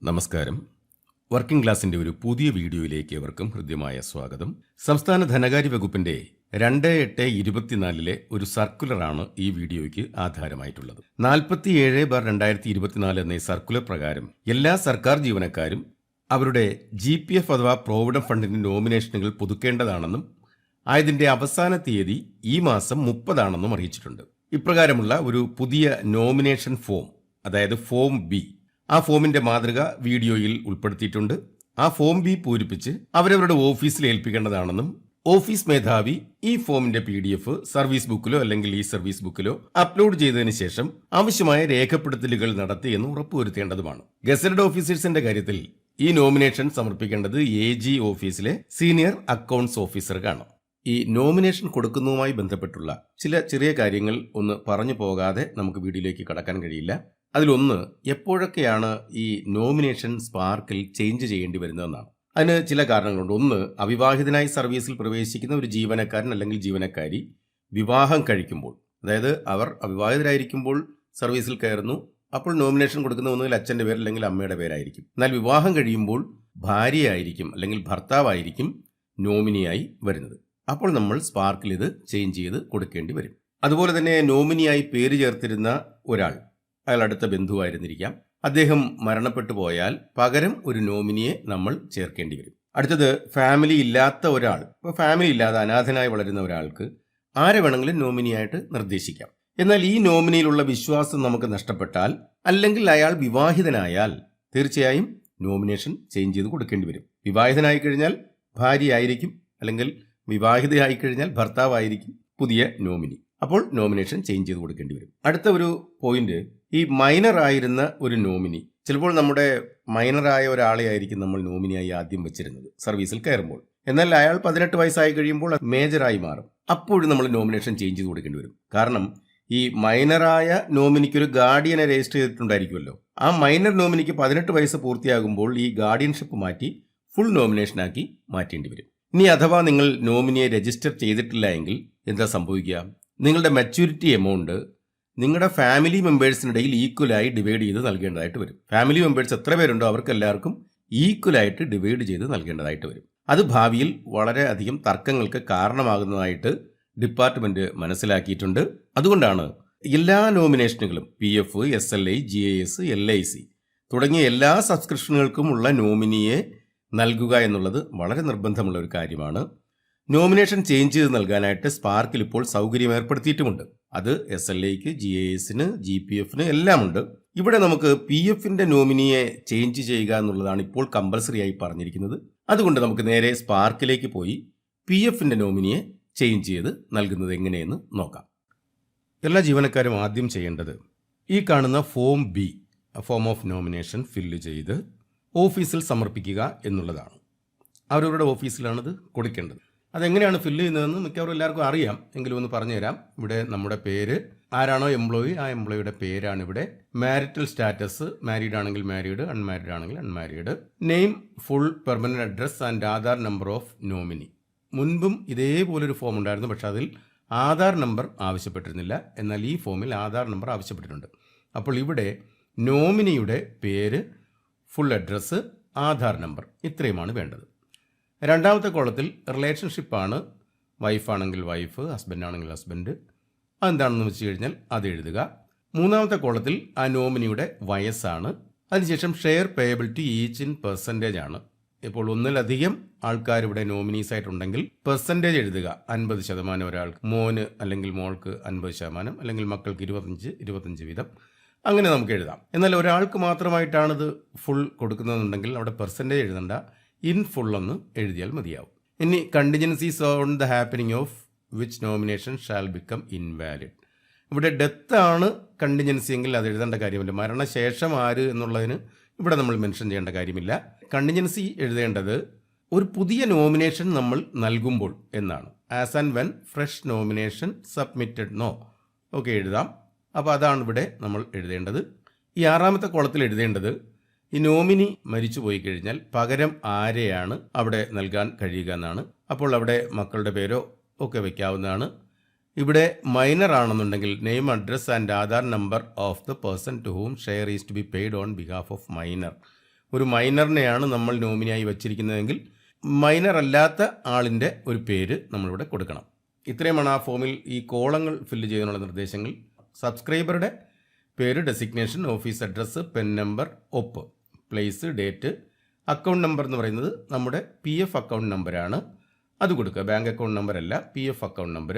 നമസ്കാരം. വർക്കിംഗ് ക്ലാസിന്റെ ഒരു പുതിയ വീഡിയോയിലേക്ക് ഏവർക്കും ഹൃദ്യമായ സ്വാഗതം. സംസ്ഥാന ധനകാര്യ വകുപ്പിന്റെ 28/24 ഒരു സർക്കുലറാണ് ഈ വീഡിയോയ്ക്ക് ആധാരമായിട്ടുള്ളത്. 47/2024 എന്ന സർക്കുലർ പ്രകാരം എല്ലാ സർക്കാർ ജീവനക്കാരും അവരുടെ GPF അഥവാ പ്രോവിഡന്റ് ഫണ്ടിന്റെ നോമിനേഷനുകൾ പുതുക്കേണ്ടതാണെന്നും ആയതിന്റെ അവസാന തീയതി ഈ മാസം 30 ആണെന്നും അറിയിച്ചിട്ടുണ്ട്. ഇപ്രകാരമുള്ള ഒരു പുതിയ നോമിനേഷൻ ഫോം, അതായത് ഫോം ബി, ആ ഫോമിന്റെ മാതൃക വീഡിയോയിൽ ഉൾപ്പെടുത്തിയിട്ടുണ്ട്. ആ ഫോം ബി പൂരിപ്പിച്ച് അവരവരുടെ ഓഫീസിൽ ഏൽപ്പിക്കേണ്ടതാണെന്നും ഓഫീസ് മേധാവി ഈ ഫോമിന്റെ PDF സർവീസ് ബുക്കിലോ അല്ലെങ്കിൽ ഈ സർവീസ് ബുക്കിലോ അപ്ലോഡ് ചെയ്തതിനു ശേഷം ആവശ്യമായ രേഖപ്പെടുത്തലുകൾ നടത്തിയെന്ന് ഉറപ്പുവരുത്തേണ്ടതുമാണ്. ഗസറ്റഡ് ഓഫീസേഴ്സിന്റെ കാര്യത്തിൽ ഈ നോമിനേഷൻ സമർപ്പിക്കേണ്ടത് AG ഓഫീസിലെ സീനിയർ അക്കൗണ്ട്സ് ഓഫീസർക്കാണ്. ഈ നോമിനേഷൻ കൊടുക്കുന്നതുമായി ബന്ധപ്പെട്ടുള്ള ചില ചെറിയ കാര്യങ്ങൾ ഒന്ന് പറഞ്ഞു പോകാതെ നമുക്ക് വീഡിയോയിലേക്ക് കടക്കാൻ കഴിയില്ല. അതിലൊന്ന്, എപ്പോഴൊക്കെയാണ് ഈ നോമിനേഷൻ സ്പാർക്കിൽ ചേഞ്ച് ചെയ്യേണ്ടി വരുന്നതെന്നാണ്. അതിന് ചില കാരണങ്ങളുണ്ട്. ഒന്ന്, അവിവാഹിതനായി സർവീസിൽ പ്രവേശിക്കുന്ന ഒരു ജീവനക്കാരൻ അല്ലെങ്കിൽ ജീവനക്കാരി വിവാഹം കഴിക്കുമ്പോൾ, അതായത് അവർ അവിവാഹിതരായിരിക്കുമ്പോൾ സർവീസിൽ കയറുന്നു, അപ്പോൾ നോമിനേഷൻ കൊടുക്കുന്ന ഒന്നുകിൽ അച്ഛൻ്റെ പേര് അല്ലെങ്കിൽ അമ്മയുടെ പേരായിരിക്കും. എന്നാൽ വിവാഹം കഴിയുമ്പോൾ ഭാര്യയായിരിക്കും അല്ലെങ്കിൽ ഭർത്താവായിരിക്കും നോമിനിയായി വരുന്നത്. അപ്പോൾ നമ്മൾ സ്പാർക്കിൽ ഇത് ചേഞ്ച് ചെയ്ത് കൊടുക്കേണ്ടി വരും. അതുപോലെ തന്നെ നോമിനിയായി പേര് ചേർത്തിരുന്ന ഒരാൾ, അയാൾ അടുത്ത ബന്ധുവായിരുന്നിരിക്കാം, അദ്ദേഹം മരണപ്പെട്ടു പോയാൽ പകരം ഒരു നോമിനിയെ നമ്മൾ ചേർക്കേണ്ടി വരും. അടുത്തത്, ഫാമിലി ഇല്ലാത്ത ഒരാൾ, ഇപ്പോൾ ഫാമിലി ഇല്ലാതെ അനാഥനായി വളരുന്ന ഒരാൾക്ക് ആരെ വേണമെങ്കിലും നോമിനിയായിട്ട് നിർദ്ദേശിക്കാം. എന്നാൽ ഈ നോമിനിയിലുള്ള വിശ്വാസം നമുക്ക് നഷ്ടപ്പെട്ടാൽ അല്ലെങ്കിൽ അയാൾ വിവാഹിതനായാൽ തീർച്ചയായും നോമിനേഷൻ ചേഞ്ച് ചെയ്ത് കൊടുക്കേണ്ടി വരും. വിവാഹിതനായി കഴിഞ്ഞാൽ ഭാര്യയായിരിക്കും, അല്ലെങ്കിൽ വിവാഹിതയായി കഴിഞ്ഞാൽ ഭർത്താവായിരിക്കും പുതിയ നോമിനി. അപ്പോൾ നോമിനേഷൻ ചേഞ്ച് ചെയ്ത് കൊടുക്കേണ്ടി വരും. അടുത്ത ഒരു പോയിന്റ്, ഈ മൈനർ ആയിരുന്ന ഒരു നോമിനി, ചിലപ്പോൾ നമ്മുടെ മൈനറായ ഒരാളെ ആയിരിക്കും നമ്മൾ നോമിനിയായി ആദ്യം വെച്ചിരുന്നത് സർവീസിൽ കയറുമ്പോൾ. എന്നാൽ അയാൾ 18 വയസ്സായി കഴിയുമ്പോൾ മേജറായി മാറും. അപ്പോഴും നമ്മൾ നോമിനേഷൻ ചേഞ്ച് ചെയ്ത് കൊടുക്കേണ്ടി വരും. കാരണം ഈ മൈനറായ നോമിനിക്ക് ഒരു ഗാർഡിയനെ രജിസ്റ്റർ ചെയ്തിട്ടുണ്ടായിരിക്കുമല്ലോ. ആ മൈനർ നോമിനിക്ക് 18 വയസ്സ് പൂർത്തിയാകുമ്പോൾ ഈ ഗാർഡിയൻഷിപ്പ് മാറ്റി ഫുൾ നോമിനേഷനാക്കി മാറ്റേണ്ടി വരും. ഇനി അഥവാ നിങ്ങൾ നോമിനിയെ രജിസ്റ്റർ ചെയ്തിട്ടില്ല എങ്കിൽ എന്താ സംഭവിക്കുക? നിങ്ങളുടെ മെച്യൂരിറ്റി എമൗണ്ട് നിങ്ങളുടെ ഫാമിലി മെമ്പേഴ്സിനിടയിൽ ഈക്വലായി ഡിവൈഡ് ചെയ്ത് നൽകേണ്ടതായിട്ട് വരും. ഫാമിലി മെമ്പേഴ്സ് എത്ര പേരുണ്ടോ അവർക്ക് എല്ലാവർക്കും ഈക്വലായിട്ട് ഡിവൈഡ് ചെയ്ത് നൽകേണ്ടതായിട്ട് വരും. അത് ഭാവിയിൽ വളരെയധികം തർക്കങ്ങൾക്ക് കാരണമാകുന്നതായിട്ട് ഡിപ്പാർട്ട്മെന്റ് മനസ്സിലാക്കിയിട്ടുണ്ട്. അതുകൊണ്ടാണ് എല്ലാ നോമിനേഷനുകളും PF, SLI, GIS, LIC തുടങ്ങിയ എല്ലാ സബ്സ്ക്രിപ്ഷനുകൾക്കും ഉള്ള നോമിനിയെ നൽകുക എന്നുള്ളത് വളരെ നിർബന്ധമുള്ള ഒരു കാര്യമാണ്. നോമിനേഷൻ ചേഞ്ച് ചെയ്ത് നൽകാനായിട്ട് സ്പാർക്കിൽ ഇപ്പോൾ സൗകര്യം ഏർപ്പെടുത്തിയിട്ടുമുണ്ട്. അത് SLIക്ക്, GISന്, GPFന് എല്ലാം ഉണ്ട്. ഇവിടെ നമുക്ക് PFന്റെ നോമിനിയെ ചേഞ്ച് ചെയ്യുക എന്നുള്ളതാണ് ഇപ്പോൾ കമ്പൽസറി ആയി പറഞ്ഞിരിക്കുന്നത്. അതുകൊണ്ട് നമുക്ക് നേരെ സ്പാർക്കിലേക്ക് പോയി PFന്റെ നോമിനിയെ ചേഞ്ച് ചെയ്ത് നൽകുന്നത് എങ്ങനെയെന്ന് നോക്കാം. എല്ലാ ജീവനക്കാരും ആദ്യം ചെയ്യേണ്ടത് ഈ കാണുന്ന form B, form of nomination fill ചെയ്ത് ഓഫീസിൽ സമർപ്പിക്കുക എന്നുള്ളതാണ്. അവരവരുടെ ഓഫീസിലാണിത് കൊടുക്കേണ്ടത്. അതെങ്ങനെയാണ് ഫില്ല് ചെയ്യുന്നതെന്ന് മിക്കവാറും എല്ലാവർക്കും അറിയാം, എങ്കിലും ഒന്ന് പറഞ്ഞുതരാം. ഇവിടെ നമ്മുടെ പേര്, ആരാണോ എംപ്ലോയി ആ എംപ്ലോയിയുടെ പേരാണ് ഇവിടെ. മാരിറ്റൽ സ്റ്റാറ്റസ്, മാരീഡ് ആണെങ്കിൽ മാരീഡ്, അൺമാരീഡ് ആണെങ്കിൽ unmarried. Name, full permanent address and Aadhaar number of nominee. മുൻപും ഇതേപോലൊരു ഫോം ഉണ്ടായിരുന്നു, പക്ഷെ അതിൽ ആധാർ നമ്പർ ആവശ്യപ്പെട്ടിരുന്നില്ല. എന്നാൽ ഈ ഫോമിൽ ആധാർ നമ്പർ ആവശ്യപ്പെട്ടിട്ടുണ്ട്. അപ്പോൾ ഇവിടെ നോമിനിയുടെ പേര്, ഫുൾ അഡ്രസ്സ്, ആധാർ നമ്പർ, ഇത്രയുമാണ് വേണ്ടത്. രണ്ടാമത്തെ കോളത്തിൽ റിലേഷൻഷിപ്പാണ്. വൈഫാണെങ്കിൽ വൈഫ്, ഹസ്ബൻഡ് ആണെങ്കിൽ ഹസ്ബൻഡ്, അതെന്താണെന്ന് വെച്ച് കഴിഞ്ഞാൽ അത് എഴുതുക. മൂന്നാമത്തെ കോളത്തിൽ ആ നോമിനിയുടെ വയസ്സാണ്. അതിനുശേഷം share payable to each in percentage ആണ്. ഇപ്പോൾ ഒന്നിലധികം ആൾക്കാർ ഇവിടെ നോമിനീസ് ആയിട്ടുണ്ടെങ്കിൽ പെർസെൻറ്റേജ് എഴുതുക. 50% ഒരാൾക്ക്, മോന് അല്ലെങ്കിൽ മോൾക്ക് 50%, അല്ലെങ്കിൽ മക്കൾക്ക് 25 വീതം, അങ്ങനെ നമുക്ക് എഴുതാം. എന്നാൽ ഒരാൾക്ക് മാത്രമായിട്ടാണിത് ഫുൾ കൊടുക്കുന്നതെന്നുണ്ടെങ്കിൽ അവിടെ പെർസെൻറ്റേജ് എഴുതണ്ട, ഇൻ ഫുൾ ഒന്ന് എഴുതിയാൽ മതിയാവും. ഇനി contingencies on the happening of which nomination shall become invalid. ഇവിടെ ഡെത്ത് ആണ് കണ്ടിജൻസി എങ്കിൽ അത് എഴുതേണ്ട കാര്യമില്ല. മരണശേഷം ആര് എന്നുള്ളതിന് ഇവിടെ നമ്മൾ മെൻഷൻ ചെയ്യേണ്ട കാര്യമില്ല. കണ്ടിജൻസി എഴുതേണ്ടത് ഒരു പുതിയ നോമിനേഷൻ നമ്മൾ നൽകുമ്പോൾ എന്നാണ്. As and when fresh nomination submitted no, okay എഴുതാം. അപ്പോൾ അതാണ് ഇവിടെ നമ്മൾ എഴുതേണ്ടത്. ഈ ആറാമത്തെ കോളത്തിൽ എഴുതേണ്ടത് ഈ നോമിനി മരിച്ചു പോയി കഴിഞ്ഞാൽ പകരം ആരെയാണ് അവിടെ നൽകാൻ കഴിയുക എന്നാണ്. അപ്പോൾ അവിടെ മക്കളുടെ പേരോ ഒക്കെ വയ്ക്കാവുന്നതാണ്. ഇവിടെ മൈനർ ആണെന്നുണ്ടെങ്കിൽ name, address and Aadhaar number of the person to whom share is to be paid on behalf of minor. ഒരു മൈനറിനെയാണ് നമ്മൾ നോമിനിയായി വച്ചിരിക്കുന്നതെങ്കിൽ മൈനർ അല്ലാത്ത ആളിൻ്റെ ഒരു പേര് നമ്മളിവിടെ കൊടുക്കണം. ഇത്രയുമാണ് ആ ഫോമിൽ ഈ കോളങ്ങൾ ഫില്ല് ചെയ്യാനുള്ള നിർദ്ദേശങ്ങൾ. സബ്സ്ക്രൈബറുടെ പേര്, designation, office address, pen number, ഒപ്പ്, പ്ലേസ്, ഡേറ്റ്, അക്കൗണ്ട് നമ്പർ എന്ന് പറയുന്നത് നമ്മുടെ PF അക്കൗണ്ട് നമ്പറാണ്, അത് കൊടുക്കുക. ബാങ്ക് അക്കൗണ്ട് നമ്പർ അല്ല, PF അക്കൗണ്ട് നമ്പർ.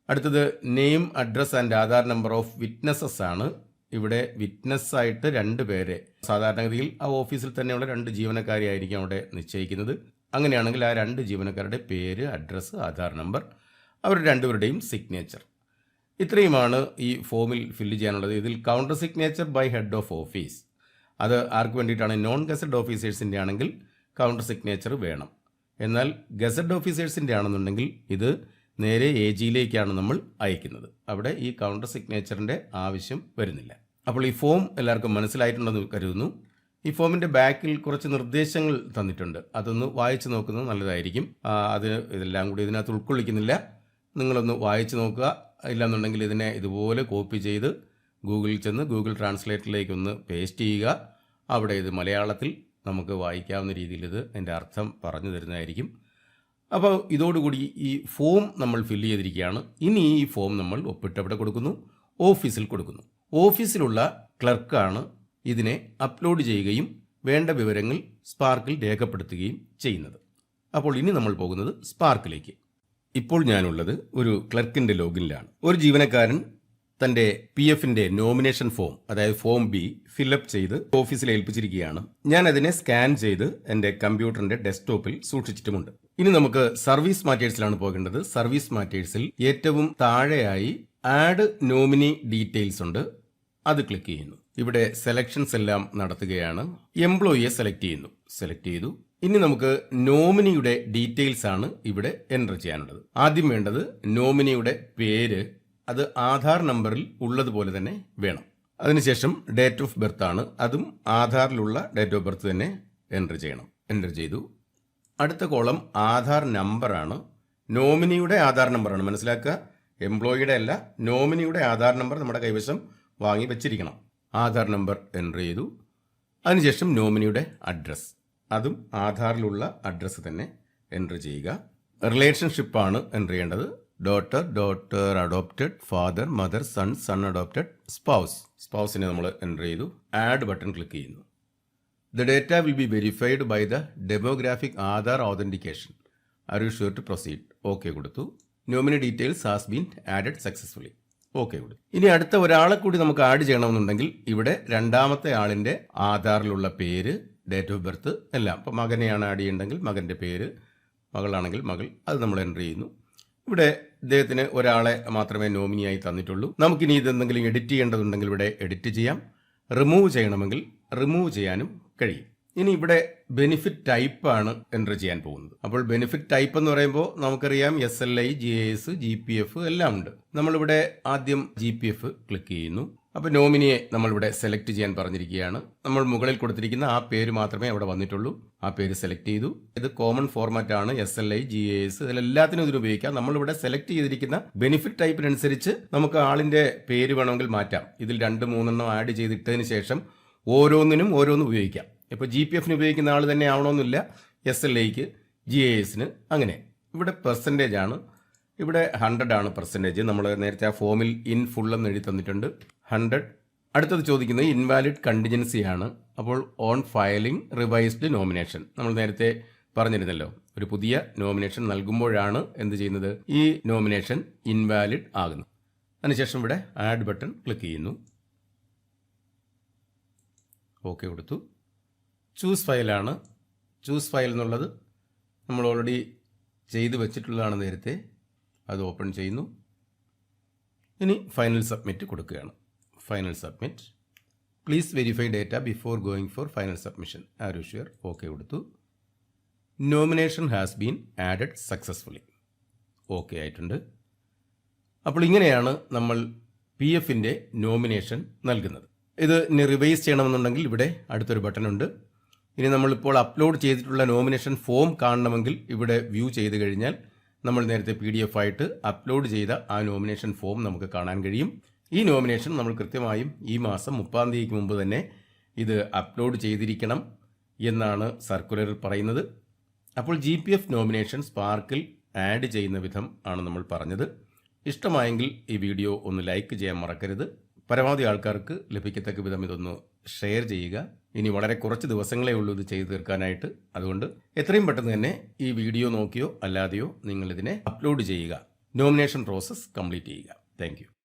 അടുത്തത് name, address and Aadhaar number of witnesses ആണ്. ഇവിടെ വിറ്റ്നസ് ആയിട്ട് 2 പേരെ, സാധാരണഗതിയിൽ ആ ഓഫീസിൽ തന്നെയുള്ള 2 ജീവനക്കാരെ ആയിരിക്കും അവിടെ നിശ്ചയിക്കുന്നത്. അങ്ങനെയാണെങ്കിൽ ആ 2 ജീവനക്കാരുടെ പേര്, അഡ്രസ്സ്, ആധാർ നമ്പർ, അവർ 2 പേരുടെയും സിഗ്നേച്ചർ. ഇത്രയുമാണ് ഈ ഫോമിൽ ഫില്ല് ചെയ്യാനുള്ളത്. ഇതിൽ counter signature by head of office, അത് ആർക്ക് വേണ്ടിയിട്ടാണ്? നോൺ ഗസറ്റ് ഓഫീസേഴ്സിൻ്റെ ആണെങ്കിൽ കൗണ്ടർ സിഗ്നേച്ചർ വേണം. എന്നാൽ ഗസറ്റ് ഓഫീസേഴ്സിൻ്റെ ആണെന്നുണ്ടെങ്കിൽ ഇത് നേരെ AGയിലേക്കാണ് നമ്മൾ അയക്കുന്നത്. അവിടെ ഈ കൗണ്ടർ സിഗ്നേച്ചറിൻ്റെ ആവശ്യം വരുന്നില്ല. അപ്പോൾ ഈ ഫോം എല്ലാവർക്കും മനസ്സിലായിട്ടുണ്ടെന്ന് കരുതുന്നു. ഈ ഫോമിൻ്റെ ബാക്കിൽ കുറച്ച് നിർദ്ദേശങ്ങൾ തന്നിട്ടുണ്ട്, അതൊന്ന് വായിച്ചു നോക്കുന്നത് നല്ലതായിരിക്കും. ഇതെല്ലാം കൂടി ഇതിനകത്ത് ഉൾക്കൊള്ളിക്കുന്നില്ല, നിങ്ങളൊന്ന് വായിച്ചു നോക്കുക. ഇല്ലാന്നുണ്ടെങ്കിൽ ഇതിനെ ഇതുപോലെ കോപ്പി ചെയ്ത് ഗൂഗിളിൽ ചെന്ന് ഗൂഗിൾ ട്രാൻസ്ലേറ്ററിലേക്ക് ഒന്ന് പേസ്റ്റ് ചെയ്യുക. അവിടെ ഇത് മലയാളത്തിൽ നമുക്ക് വായിക്കാവുന്ന രീതിയിൽ അതിൻ്റെ അർത്ഥം പറഞ്ഞു തരുന്നതായിരിക്കും. അപ്പോൾ ഇതോടുകൂടി ഈ ഫോം നമ്മൾ ഫില്ല് ചെയ്തിരിക്കുകയാണ്. ഇനി ഈ ഫോം നമ്മൾ ഒപ്പിട്ടെവിടെ കൊടുക്കുന്നു? ഓഫീസിൽ കൊടുക്കുന്നു. ഓഫീസിലുള്ള ക്ലർക്കാണ് ഇതിനെ അപ്ലോഡ് ചെയ്യുകയും വേണ്ട വിവരങ്ങൾ സ്പാർക്കിൽ രേഖപ്പെടുത്തുകയും ചെയ്യുന്നത്. അപ്പോൾ ഇനി നമ്മൾ പോകുന്നത് സ്പാർക്കിലേക്ക്. ഇപ്പോൾ ഞാനുള്ളത് ഒരു ക്ലർക്കിൻ്റെ ലോഗിനിലാണ്. ഒരു ജീവനക്കാരൻ തൻ്റെ PFൻ്റെ നോമിനേഷൻ ഫോം, അതായത് ഫോം B, ഫില്ലപ്പ് ചെയ്ത് ഓഫീസിൽ ഏൽപ്പിച്ചിരിക്കുകയാണ്. ഞാൻ അതിനെ സ്കാൻ ചെയ്ത് എൻ്റെ കമ്പ്യൂട്ടറിൻ്റെ ഡെസ്ക്ടോപ്പിൽ സൂക്ഷിച്ചിട്ടുമുണ്ട്. ഇനി നമുക്ക് സർവീസ് മാറ്റേഴ്സിലാണ് പോകേണ്ടത്. സർവീസ് മാറ്റേഴ്സിൽ ഏറ്റവും താഴെയായി ആഡ് നോമിനി ഡീറ്റെയിൽസ് ഉണ്ട്, അത് ക്ലിക്ക് ചെയ്യുന്നു. ഇവിടെ സെലക്ഷൻസ് എല്ലാം നടത്തുകയാണ്. എംപ്ലോയിയെ സെലക്ട് ചെയ്തു. ഇനി നമുക്ക് നോമിനിയുടെ ഡീറ്റെയിൽസ് ആണ് ഇവിടെ എൻ്റർ ചെയ്യാനുള്ളത്. ആദ്യം വേണ്ടത് നോമിനിയുടെ പേര്, അത് ആധാർ നമ്പറിൽ ഉള്ളതുപോലെ തന്നെ വേണം. അതിനുശേഷം ഡേറ്റ് ഓഫ് ബർത്ത് ആണ്, അതും ആധാറിലുള്ള ഡേറ്റ് ഓഫ് ബർത്ത് തന്നെ എൻ്റർ ചെയ്യണം. എൻ്റർ ചെയ്തു. അടുത്ത കോളം ആധാർ നമ്പറാണ്. നോമിനിയുടെ ആധാർ നമ്പറാണ്, മനസ്സിലാക്കുക. എംപ്ലോയിയുടെ അല്ല, നോമിനിയുടെ ആധാർ നമ്പർ നമ്മുടെ കൈവശം വാങ്ങി വെച്ചിരിക്കണം. ആധാർ നമ്പർ എൻ്റർ ചെയ്തു. അതിനുശേഷം നോമിനിയുടെ അഡ്രസ്സ്, അതും ആധാറിലുള്ള അഡ്രസ്സ് തന്നെ എൻ്റർ ചെയ്യുക. റിലേഷൻഷിപ്പാണ് എൻ്റർ ചെയ്യേണ്ടത്. Daughter adopted, father, mother, son adopted, സ്പൗസിനെ നമ്മൾ എൻ്റർ ചെയ്തു. ആഡ് ബട്ടൺ ക്ലിക്ക് ചെയ്യുന്നു. The data will be verified by the demographic Aadhaar authentication. Are you sure to proceed? Okay കൊടുത്തു. Nominee details has been added successfully. Okay കൊടുത്തു. ഇനി അടുത്ത ഒരാളെ കൂടി നമുക്ക് ആഡ് ചെയ്യണമെന്നുണ്ടെങ്കിൽ ഇവിടെ രണ്ടാമത്തെ ആളിൻ്റെ ആധാറിലുള്ള പേര്, ഡേറ്റ് ഓഫ് ബർത്ത് എല്ലാം. ഇപ്പോൾ മകനെയാണ് ആഡ് ചെയ്യേണ്ടെങ്കിൽ മകൻ്റെ പേര്, മകളാണെങ്കിൽ മകൾ, അത് നമ്മൾ എൻ്റർ ചെയ്യുന്നു. ഇവിടെ ഇദ്ദേഹത്തിന് ഒരാളെ മാത്രമേ നോമിനിയായി തന്നിട്ടുള്ളൂ. നമുക്കിനി ഇതെന്തെങ്കിലും എഡിറ്റ് ചെയ്യേണ്ടതുണ്ടെങ്കിൽ ഇവിടെ എഡിറ്റ് ചെയ്യാം. റിമൂവ് ചെയ്യണമെങ്കിൽ റിമൂവ് ചെയ്യാനും കഴിയും. ഇനി ഇവിടെ ബെനിഫിറ്റ് ടൈപ്പാണ് എൻ്റർ ചെയ്യാൻ പോകുന്നത്. അപ്പോൾ ബെനിഫിറ്റ് ടൈപ്പ് എന്ന് പറയുമ്പോൾ നമുക്കറിയാം SLI, GAS, GPF എല്ലാം ഉണ്ട്. നമ്മളിവിടെ ആദ്യം GPF ക്ലിക്ക് ചെയ്യുന്നു. അപ്പോൾ നോമിനിയെ നമ്മളിവിടെ സെലക്ട് ചെയ്യാൻ പറഞ്ഞിരിക്കുകയാണ്. നമ്മൾ മുകളിൽ കൊടുത്തിരിക്കുന്ന ആ പേര് മാത്രമേ അവിടെ വന്നിട്ടുള്ളൂ. ആ പേര് സെലക്ട് ചെയ്തു. ഇത് കോമൺ ഫോർമാറ്റ് ആണ്. SLI, GAS ഇതിലെല്ലാത്തിനും ഇതിന് ഉപയോഗിക്കാം. നമ്മളിവിടെ സെലക്ട് ചെയ്തിരിക്കുന്ന ബെനിഫിറ്റ് ടൈപ്പിനനുസരിച്ച് നമുക്ക് ആളിൻ്റെ പേര് വേണമെങ്കിൽ മാറ്റാം. ഇതിൽ 2-3 ആഡ് ചെയ്തിട്ടതിന് ശേഷം ഓരോന്നിനും ഓരോന്ന് ഉപയോഗിക്കാം. ഇപ്പോൾ GPFന് ഉപയോഗിക്കുന്ന ആൾ തന്നെ ആവണമെന്നില്ല, SLIക്ക്, GASന് അങ്ങനെ. ഇവിടെ പെർസെൻറ്റേജ് ആണ്. ഇവിടെ 100 ആണ് പെർസെൻറ്റേജ്. നമ്മൾ നേരത്തെ ആ ഫോമിൽ ഇൻ ഫുൾ എന്ന് എഴുതി തന്നിട്ടുണ്ട്, 100. അടുത്തത് ചോദിക്കുന്നത് ഇൻവാലിഡ് കണ്ടിജൻസി ആണ്. അപ്പോൾ ഓൺ ഫയലിംഗ് റിവൈസ്ഡ് നോമിനേഷൻ, നമ്മൾ നേരത്തെ പറഞ്ഞിരുന്നല്ലോ, ഒരു പുതിയ നോമിനേഷൻ നൽകുമ്പോഴാണ് എന്ത് ചെയ്യുന്നത്, ഈ നോമിനേഷൻ ഇൻവാലിഡ് ആകുന്നത്. അതിനുശേഷം ഇവിടെ ആഡ് ബട്ടൺ ക്ലിക്ക് ചെയ്യുന്നു. ഓക്കെ കൊടുത്തു. ചൂസ് ഫയലാണ്. ചൂസ് ഫയൽ എന്നുള്ളത് നമ്മൾ ഓൾറെഡി ചെയ്ത് വെച്ചിട്ടുള്ളതാണ് നേരത്തെ, അത് ഓപ്പൺ ചെയ്യുന്നു. ഇനി ഫൈനൽ സബ്മിറ്റ് കൊടുക്കുകയാണ്. Final submit. Please verify data before going for final submission. Are you sure? Okay കൊടുത്തു. Nomination has been added successfully. Okay ആയിട്ടുണ്ട്. അപ്പോൾ ഇങ്ങനെയാണ് നമ്മൾ PFൻ്റെ നോമിനേഷൻ നൽകുന്നത്. ഇത് ഇനി റിവൈസ് ചെയ്യണമെന്നുണ്ടെങ്കിൽ ഇവിടെ അടുത്തൊരു ബട്ടൺ ഉണ്ട്. ഇനി നമ്മളിപ്പോൾ അപ്ലോഡ് ചെയ്തിട്ടുള്ള നോമിനേഷൻ ഫോം കാണണമെങ്കിൽ ഇവിടെ വ്യൂ ചെയ്ത് കഴിഞ്ഞാൽ നമ്മൾ നേരത്തെ PDF ആയിട്ട് അപ്ലോഡ് ചെയ്ത ആ നോമിനേഷൻ ഫോം നമുക്ക് കാണാൻ കഴിയും. ഈ നോമിനേഷൻ നമ്മൾ കൃത്യമായും ഈ മാസം 30-ാം തീയതിക്ക് മുമ്പ് തന്നെ ഇത് അപ്ലോഡ് ചെയ്തിരിക്കണം. എന്നാണ് സർക്കുലറിൽ പറയുന്നത്. അപ്പോൾ GPF നോമിനേഷൻ സ്പാർക്കിൽ ആഡ് ചെയ്യുന്ന വിധം ആണ് നമ്മൾ പറഞ്ഞത്. ഇഷ്ടമായെങ്കിൽ ഈ വീഡിയോ ഒന്ന് ലൈക്ക് ചെയ്യാൻ മറക്കരുത്. പരമാവധി ആൾക്കാർക്ക് ലഭിക്കത്തക്ക വിധം ഇതൊന്ന് ഷെയർ ചെയ്യുക. ഇനി വളരെ കുറച്ച് ദിവസങ്ങളേ ഉള്ളൂ ഇത് ചെയ്തു തീർക്കാനായിട്ട്. അതുകൊണ്ട് എത്രയും പെട്ടെന്ന് തന്നെ ഈ വീഡിയോ നോക്കിയോ അല്ലാതെയോ നിങ്ങൾ ഇതിനെ അപ്ലോഡ് ചെയ്യുക. നോമിനേഷൻ പ്രോസസ്സ് കംപ്ലീറ്റ് ചെയ്യുക. താങ്ക്